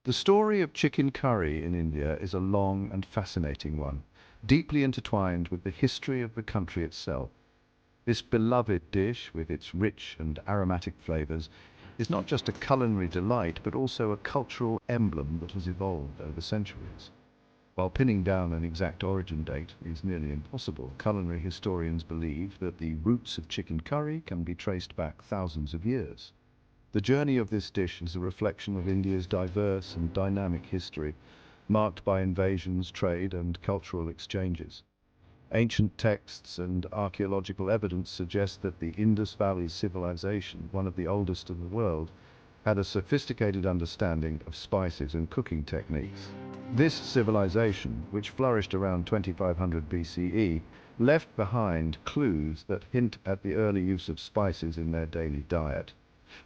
The story of chicken curry in India is a long and fascinating one, deeply intertwined with the history of the country itself. This beloved dish, with its rich and aromatic flavors, is not just a culinary delight, but also a cultural emblem that has evolved over centuries. While pinning down an exact origin date is nearly impossible, culinary historians believe that the roots of chicken curry can be traced back thousands of years. The journey of this dish is a reflection of India's diverse and dynamic history, marked by invasions, trade, and cultural exchanges. Ancient texts and archaeological evidence suggest that the Indus Valley civilization, one of the oldest in the world, had a sophisticated understanding of spices and cooking techniques. This civilization, which flourished around 2500 BCE, left behind clues that hint at the early use of spices in their daily diet.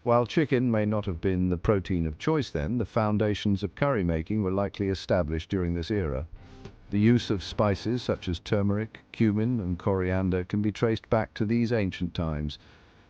While chicken may not have been the protein of choice then, the foundations of curry making were likely established during this era. The use of spices such as turmeric, cumin, and coriander can be traced back to these ancient times,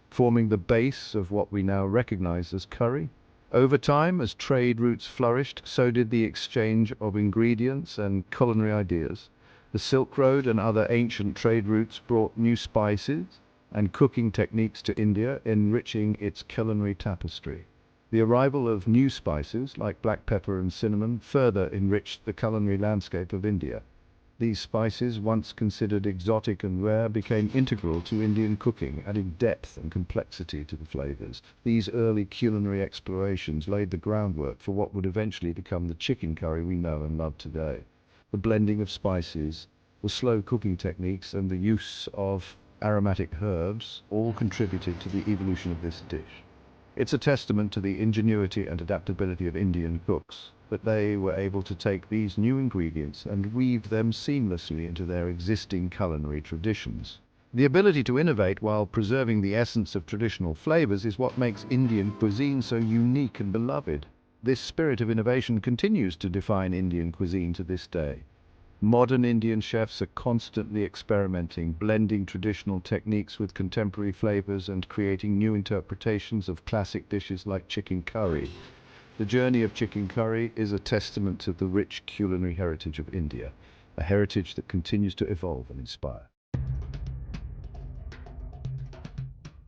forming the base of what we now recognize as curry. Over time, as trade routes flourished, so did the exchange of ingredients and culinary ideas. The Silk Road and other ancient trade routes brought new spices and cooking techniques to India, enriching its culinary tapestry. The arrival of new spices, like black pepper and cinnamon, further enriched the culinary landscape of India. These spices, once considered exotic and rare, became integral to Indian cooking, adding depth and complexity to the flavors. These early culinary explorations laid the groundwork for what would eventually become the chicken curry we know and love today. The blending of spices, the slow cooking techniques, and the use of aromatic herbs all contributed to the evolution of this dish. It's a testament to the ingenuity and adaptability of Indian cooks that they were able to take these new ingredients and weave them seamlessly into their existing culinary traditions. The ability to innovate while preserving the essence of traditional flavors is what makes Indian cuisine so unique and beloved. This spirit of innovation continues to define Indian cuisine to this day. Modern Indian chefs are constantly experimenting, blending traditional techniques with contemporary flavors and creating new interpretations of classic dishes like chicken curry. The journey of chicken curry is a testament to the rich culinary heritage of India, a heritage that continues to evolve and inspire.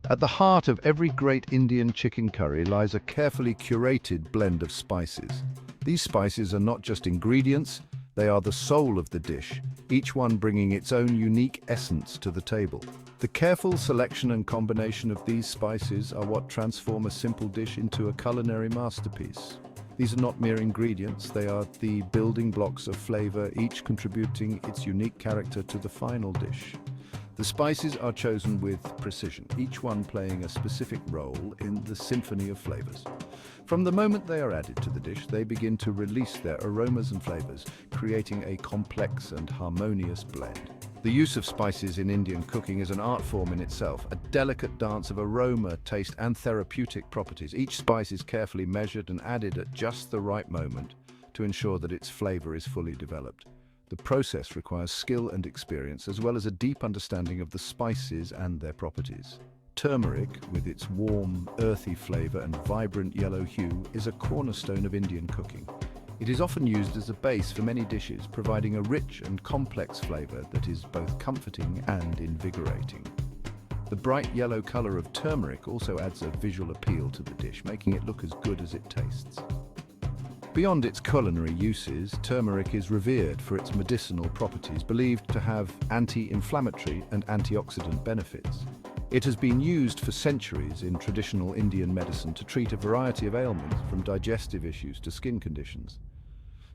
At the heart of every great Indian chicken curry lies a carefully curated blend of spices. These spices are not just ingredients, they are the soul of the dish, each one bringing its own unique essence to the table. The careful selection and combination of these spices are what transform a simple dish into a culinary masterpiece. These are not mere ingredients, they are the building blocks of flavor, each contributing its unique character to the final dish. The spices are chosen with precision, each one playing a specific role in the symphony of flavors. From the moment they are added to the dish, they begin to release their aromas and flavors, creating a complex and harmonious blend. The use of spices in Indian cooking is an art form in itself, a delicate dance of aroma, taste, and therapeutic properties. Each spice is carefully measured and added at just the right moment to ensure that its flavor is fully developed. The process requires skill and experience, as well as a deep understanding of the spices and their properties. Turmeric, with its warm, earthy flavor and vibrant yellow hue, is a cornerstone of Indian cooking. It is often used as a base for many dishes, providing a rich and complex flavor that is both comforting and invigorating. The bright yellow color of turmeric also adds a visual appeal to the dish, making it look as good as it tastes. Beyond its culinary uses, turmeric is revered for its medicinal properties, believed to have anti-inflammatory and antioxidant benefits. It has been used for centuries in traditional Indian medicine to treat a variety of ailments, from digestive issues to skin conditions.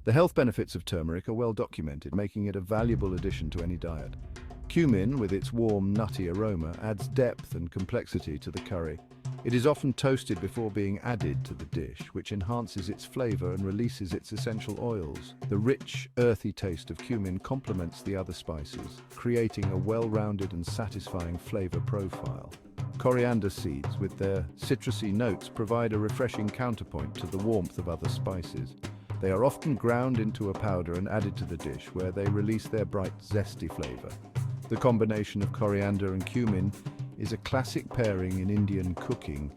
The health benefits of turmeric are well documented, making it a valuable addition to any diet. Cumin, with its warm, nutty aroma, adds depth and complexity to the curry. It is often toasted before being added to the dish, which enhances its flavor and releases its essential oils. The rich, earthy taste of cumin complements the other spices, creating a well-rounded and satisfying flavor profile. Coriander seeds, with their citrusy notes, provide a refreshing counterpoint to the warmth of other spices. They are often ground into a powder and added to the dish, where they release their bright, zesty flavor. The combination of coriander and cumin is a classic pairing in Indian cooking,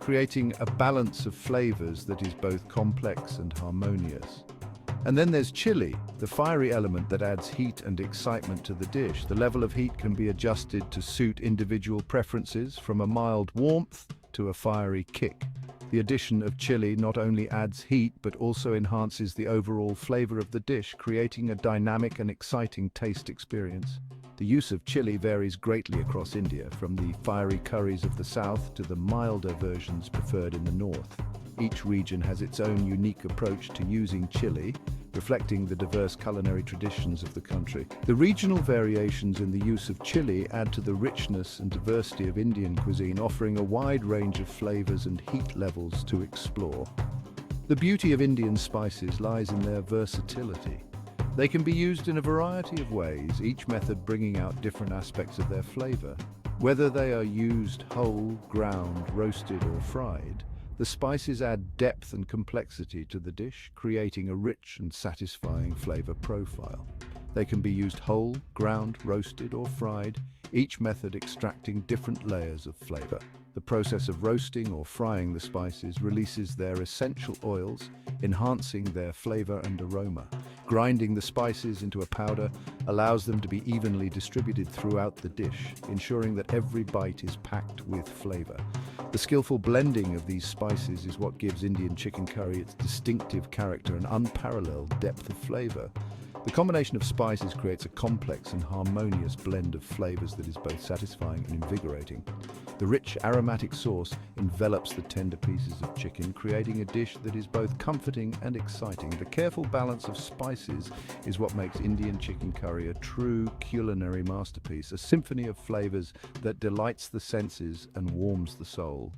creating a balance of flavors that is both complex and harmonious. And then there's chili, the fiery element that adds heat and excitement to the dish. The level of heat can be adjusted to suit individual preferences, from a mild warmth to a fiery kick. The addition of chili not only adds heat but also enhances the overall flavor of the dish, creating a dynamic and exciting taste experience. The use of chili varies greatly across India, from the fiery curries of the south to the milder versions preferred in the north. Each region has its own unique approach to using chili, reflecting the diverse culinary traditions of the country. The regional variations in the use of chili add to the richness and diversity of Indian cuisine, offering a wide range of flavors and heat levels to explore. The beauty of Indian spices lies in their versatility. They can be used in a variety of ways, each method bringing out different aspects of their flavor. Whether they are used whole, ground, roasted, or fried, the spices add depth and complexity to the dish, creating a rich and satisfying flavor profile. They can be used whole, ground, roasted, or fried, each method extracting different layers of flavor. The process of roasting or frying the spices releases their essential oils, enhancing their flavor and aroma. Grinding the spices into a powder allows them to be evenly distributed throughout the dish, ensuring that every bite is packed with flavor. The skillful blending of these spices is what gives Indian chicken curry its distinctive character and unparalleled depth of flavor. The combination of spices creates a complex and harmonious blend of flavors that is both satisfying and invigorating. The rich aromatic sauce envelops the tender pieces of chicken, creating a dish that is both comforting and exciting. The careful balance of spices is what makes Indian chicken curry a true culinary masterpiece, a symphony of flavors that delights the senses and warms the soul.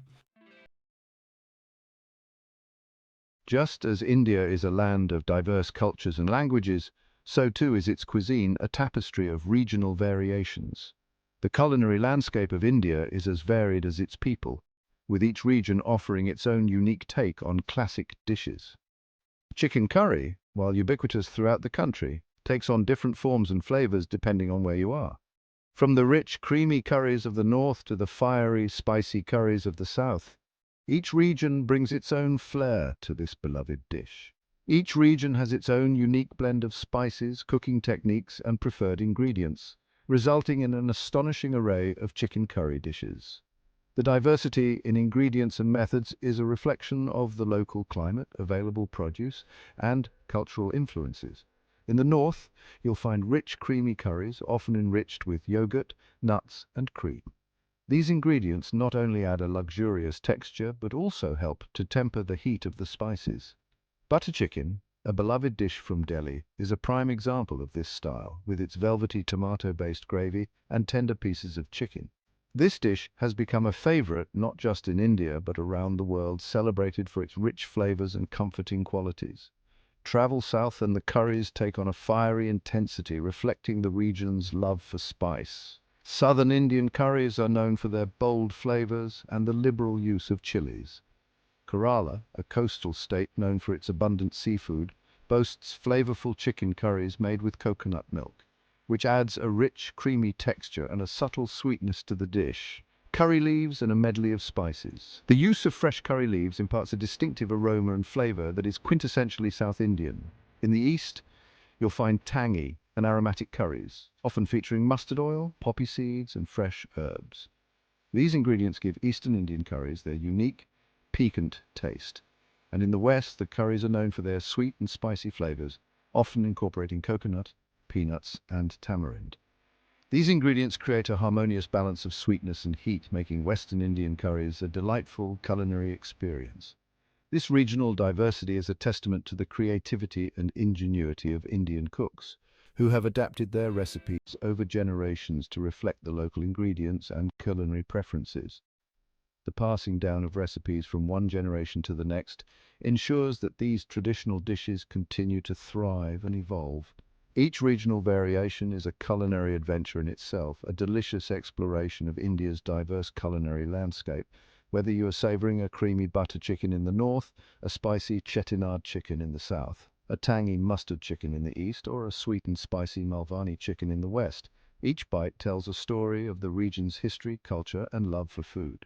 Just as India is a land of diverse cultures and languages, so too is its cuisine a tapestry of regional variations. The culinary landscape of India is as varied as its people, with each region offering its own unique take on classic dishes. Chicken curry, while ubiquitous throughout the country, takes on different forms and flavors depending on where you are. From the rich, creamy curries of the north to the fiery, spicy curries of the south, each region brings its own flair to this beloved dish. Each region has its own unique blend of spices, cooking techniques, and preferred ingredients, resulting in an astonishing array of chicken curry dishes. The diversity in ingredients and methods is a reflection of the local climate, available produce, and cultural influences. In the north, you'll find rich, creamy curries, often enriched with yogurt, nuts, and cream. These ingredients not only add a luxurious texture, but also help to temper the heat of the spices. Butter chicken, a beloved dish from Delhi, is a prime example of this style, with its velvety tomato-based gravy and tender pieces of chicken. This dish has become a favorite not just in India but around the world, celebrated for its rich flavors and comforting qualities. Travel south and the curries take on a fiery intensity, reflecting the region's love for spice. Southern Indian curries are known for their bold flavors and the liberal use of chilies. Kerala, a coastal state known for its abundant seafood, boasts flavorful chicken curries made with coconut milk, which adds a rich, creamy texture and a subtle sweetness to the dish. Curry leaves and a medley of spices. The use of fresh curry leaves imparts a distinctive aroma and flavor that is quintessentially South Indian. In the east, you'll find tangy and aromatic curries, often featuring mustard oil, poppy seeds, and fresh herbs. These ingredients give Eastern Indian curries their unique, piquant taste. And in the West, the curries are known for their sweet and spicy flavors, often incorporating coconut, peanuts, and tamarind. These ingredients create a harmonious balance of sweetness and heat, making Western Indian curries a delightful culinary experience. This regional diversity is a testament to the creativity and ingenuity of Indian cooks, who have adapted their recipes over generations to reflect the local ingredients and culinary preferences. The passing down of recipes from one generation to the next ensures that these traditional dishes continue to thrive and evolve. Each regional variation is a culinary adventure in itself, a delicious exploration of India's diverse culinary landscape, whether you are savoring a creamy butter chicken in the north, a spicy chettinad chicken in the south, a tangy mustard chicken in the east, or a sweet and spicy Malvani chicken in the west. Each bite tells a story of the region's history, culture, and love for food.